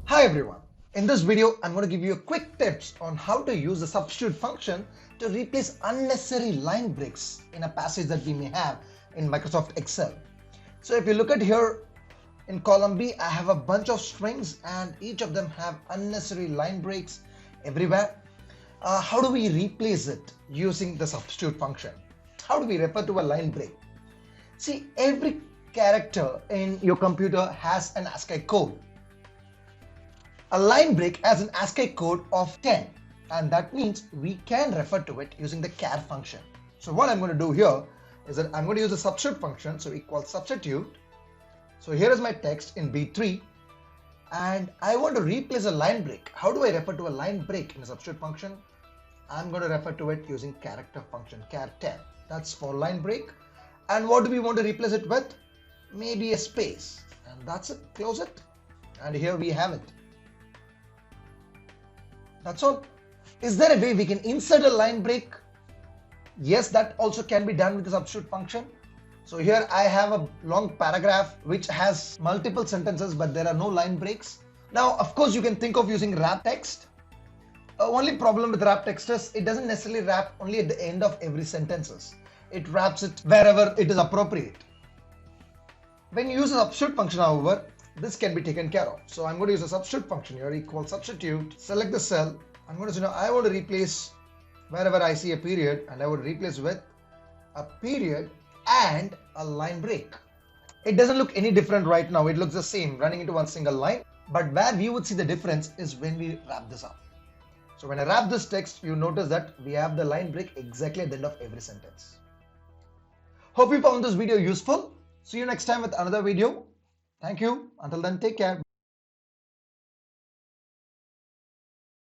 Hi everyone. In this video, I'm going to give you quick tips on how to use the substitute function to replace unnecessary line breaks in a passage that we may have in Microsoft Excel. So if you look at here in column B, I have a bunch of strings and each of them have unnecessary line breaks everywhere. How do we replace it using the substitute function? How do we refer to a line break? See, every character in your computer has an ASCII code. A line break has an ASCII code of 10, and that means we can refer to it using the char function. So what I'm going to do here is that I'm going to use the substitute function, so equal substitute. So here is my text in B3, and I want to replace a line break. How do I refer to a line break in a substitute function? I'm going to refer to it using character function, char 10. That's for line break. And what do we want to replace it with? Maybe a space, and that's it. Close it, and here we have it. That's all. Is there a way we can insert a line break? Yes, that also can be done with the substitute function. So here I have a long paragraph which has multiple sentences, but there are no line breaks. Now, of course, you can think of using wrap text. Only problem with wrap text is it doesn't necessarily wrap only at the end of every sentences. It wraps it wherever it is appropriate. When you use a substitute function, however, this can be taken care of. So I'm going to use a substitute function here, equal substitute, select the cell. I'm going to say, I want to replace wherever I see a period, and I would replace with a period and a line break. It doesn't look any different right now. It looks the same, running into one single line. But where we would see the difference is when we wrap this up. So when I wrap this text, you notice that we have the line break exactly at the end of every sentence. Hope you found this video useful. See you next time with another video. Thank you. Until then, take care.